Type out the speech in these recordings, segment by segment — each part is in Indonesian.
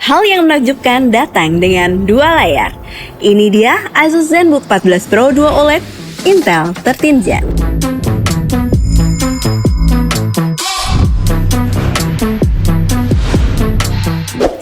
Hal yang menakjubkan datang dengan dua layar. Ini dia Asus ZenBook 14 Pro Duo OLED Intel 13 Gen.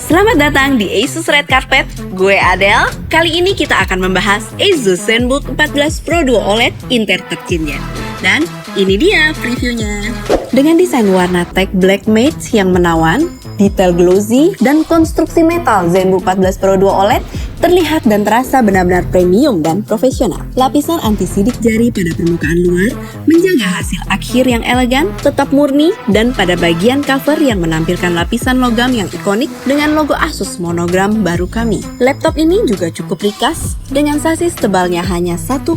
Selamat datang di Asus Red Carpet, gue Adele. Kali ini kita akan membahas Asus ZenBook 14 Pro Duo OLED Intel 13 Gen. Dan ini dia previewnya. Dengan desain warna tech black matte yang menawan, detail glossy, dan konstruksi metal ZenBook 14 Pro Duo OLED terlihat dan terasa benar-benar premium dan profesional. Lapisan anti-sidik jari pada permukaan luar menjaga hasil akhir yang elegan, tetap murni, dan pada bagian cover yang menampilkan lapisan logam yang ikonik dengan logo Asus monogram baru kami. Laptop ini juga cukup ringkas dengan sasis tebalnya hanya 1,79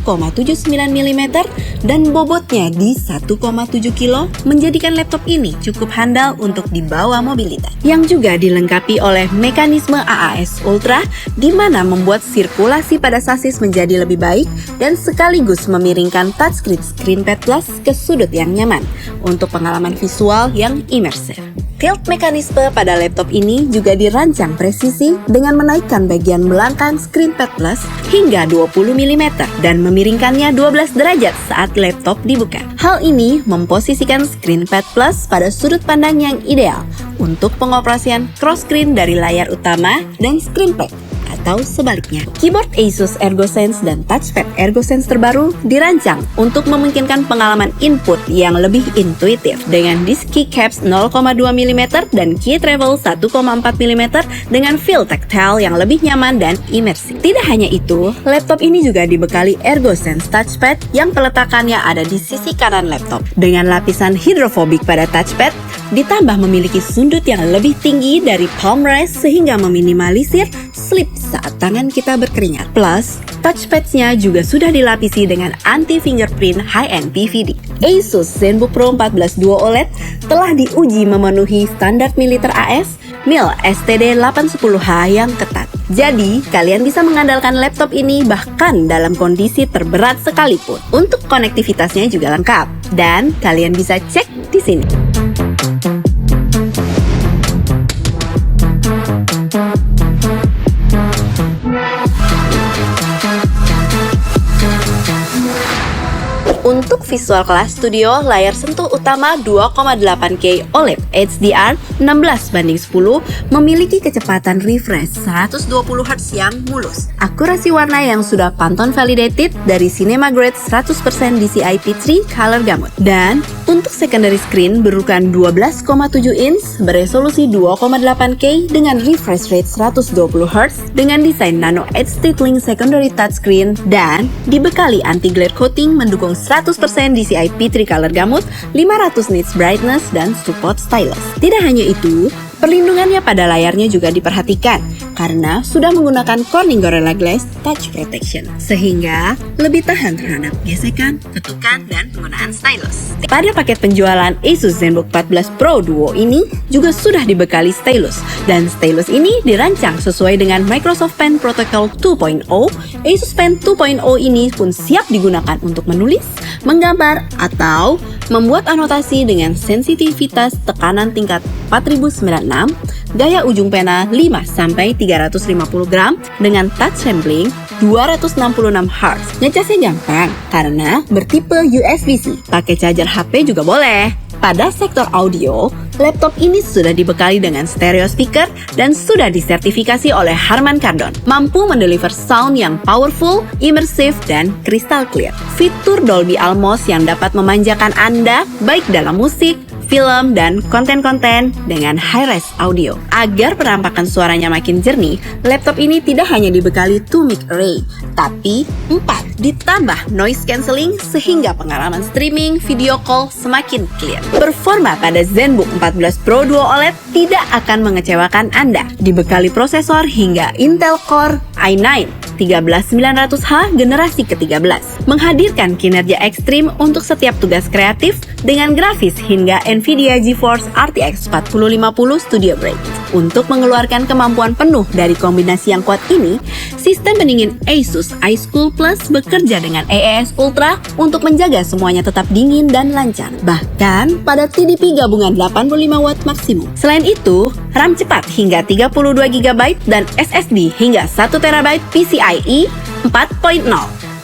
mm dan bobotnya di 1,7 kg, menjadikan laptop ini cukup handal untuk dibawa mobilitas. Yang juga dilengkapi oleh mekanisme AAS Ultra di mana membuat sirkulasi pada sasis menjadi lebih baik dan sekaligus memiringkan touchscreen ScreenPad Plus ke sudut yang nyaman untuk pengalaman visual yang imersif. Tilt mekanisme pada laptop ini juga dirancang presisi dengan menaikkan bagian belakang ScreenPad Plus hingga 20 mm dan memiringkannya 12 derajat saat laptop dibuka. Hal ini memposisikan ScreenPad Plus pada sudut pandang yang ideal untuk pengoperasian cross-screen dari layar utama dan ScreenPad atau sebaliknya. Keyboard Asus ErgoSense dan touchpad ErgoSense terbaru dirancang untuk memungkinkan pengalaman input yang lebih intuitif dengan disk keycaps 0,2 mm dan key travel 1,4 mm dengan feel tactile yang lebih nyaman dan imersif. Tidak hanya itu, laptop ini juga dibekali ErgoSense touchpad yang peletakannya ada di sisi kanan laptop dengan lapisan hidrofobik pada touchpad, ditambah memiliki sundut yang lebih tinggi dari palm rest sehingga meminimalisir slip saat tangan kita berkeringat. Plus, touchpads-nya juga sudah dilapisi dengan anti-fingerprint high-end PVD. Asus ZenBook Pro 14 Duo OLED telah diuji memenuhi standar militer AS MIL STD 810H yang ketat. Jadi, kalian bisa mengandalkan laptop ini bahkan dalam kondisi terberat sekalipun. Untuk konektivitasnya juga lengkap, dan kalian bisa cek di sini. Untuk visual kelas studio, layar sentuh utama 2,8K OLED HDR 16:10 memiliki kecepatan refresh 120Hz yang mulus. Akurasi warna yang sudah Pantone validated dari Cinema Grade 100% DCI P3 Color Gamut. Dan untuk secondary screen berukuran 12,7 inch beresolusi 2,8K dengan refresh rate 120Hz dengan desain Nano Edge Stippling secondary touchscreen dan dibekali anti-glare coating mendukung 100% DCI P3 Color Gamut, 500 nits brightness, dan support stylus. Tidak hanya itu, perlindungannya pada layarnya juga diperhatikan karena sudah menggunakan Corning Gorilla Glass Touch Protection sehingga lebih tahan terhadap gesekan, ketukan, dan penggunaan stylus. Pada paket penjualan Asus ZenBook 14 Pro Duo ini juga sudah dibekali stylus dan stylus ini dirancang sesuai dengan Microsoft Pen Protocol 2.0. Asus Pen 2.0 ini pun siap digunakan untuk menulis, menggambar, atau membuat anotasi dengan sensitivitas tekanan tingkat 4096, gaya ujung pena 5-350 gram dengan touch sampling 266 Hz. Ngecasnya gampang karena bertipe USB-C. Pakai charger HP juga boleh. Pada sektor audio, laptop ini sudah dibekali dengan stereo speaker dan sudah disertifikasi oleh Harman Kardon. Mampu mendeliver sound yang powerful, immersive, dan crystal clear. Fitur Dolby Atmos yang dapat memanjakan Anda baik dalam musik, film, dan konten-konten dengan high-res audio. Agar penampakan suaranya makin jernih, laptop ini tidak hanya dibekali 2 mic array, tapi 4 ditambah noise cancelling sehingga pengalaman streaming video call semakin clear. Performa pada ZenBook 14 Pro Duo OLED tidak akan mengecewakan Anda. Dibekali prosesor hingga Intel Core i9 13900H generasi ke-13, menghadirkan kinerja ekstrim untuk setiap tugas kreatif dengan grafis hingga Nvidia GeForce RTX 4050 Studio Break. Untuk mengeluarkan kemampuan penuh dari kombinasi yang kuat ini, sistem pendingin Asus iCool Plus bekerja dengan AES Ultra untuk menjaga semuanya tetap dingin dan lancar, bahkan pada TDP gabungan 85 watt maksimum. Selain itu, RAM cepat hingga 32GB dan SSD hingga 1TB PCIe 4.0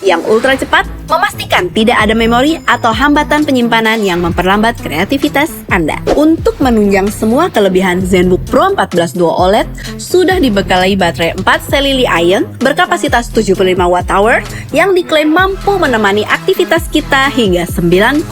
yang ultra cepat memastikan tidak ada memori atau hambatan penyimpanan yang memperlambat kreativitas Anda. Untuk menunjang semua kelebihan ZenBook Pro 14 Duo OLED, sudah dibekali baterai 4 sel Li-ion berkapasitas 75 Wh yang diklaim mampu menemani aktivitas kita hingga 9,5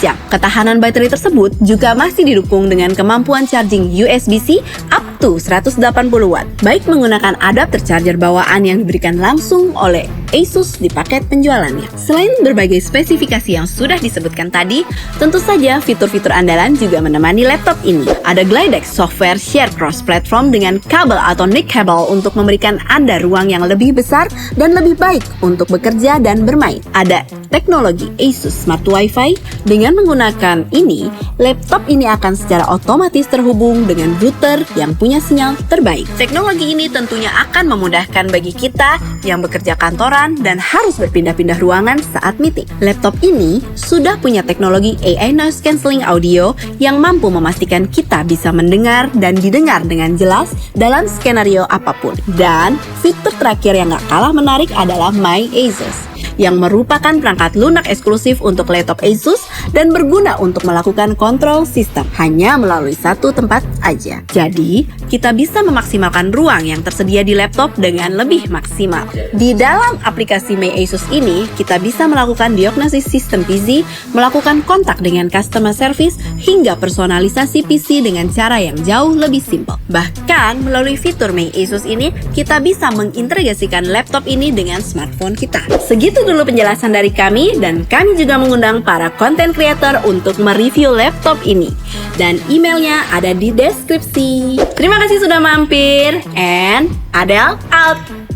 jam. Ketahanan baterai tersebut juga masih didukung dengan kemampuan charging USB-C up to 180 watt, baik menggunakan adapter charger bawaan yang diberikan langsung oleh Asus di paket penjualannya. Selain berbagai spesifikasi yang sudah disebutkan tadi, tentu saja fitur-fitur andalan juga menemani laptop ini. Ada Glidex software share cross-platform dengan kabel atau NIC cable untuk memberikan Anda ruang yang lebih besar dan lebih baik untuk bekerja dan bermain. Ada teknologi Asus Smart Wi-Fi. Dengan menggunakan ini, laptop ini akan secara otomatis terhubung dengan router yang punya sinyal terbaik. Teknologi ini tentunya akan memudahkan bagi kita yang bekerja kantoran dan harus berpindah-pindah ruangan saat meeting. Laptop ini sudah punya teknologi AI Noise Cancelling Audio yang mampu memastikan kita bisa mendengar dan didengar dengan jelas dalam skenario apapun. Dan fitur terakhir yang gak kalah menarik adalah My Asus, yang merupakan perangkat lunak eksklusif untuk laptop Asus dan berguna untuk melakukan kontrol sistem hanya melalui satu tempat aja. Jadi, kita bisa memaksimalkan ruang yang tersedia di laptop dengan lebih maksimal. Di dalam aplikasi My Asus ini, kita bisa melakukan diagnosis sistem PC, melakukan kontak dengan customer service, hingga personalisasi PC dengan cara yang jauh lebih simpel. Bahkan, melalui fitur My Asus ini, kita bisa mengintegrasikan laptop ini dengan smartphone kita. Segitu dulu penjelasan dari kami, dan kami juga mengundang para content creator untuk mereview laptop ini. Dan emailnya ada di deskripsi. Terima kasih sudah mampir, and Adele out!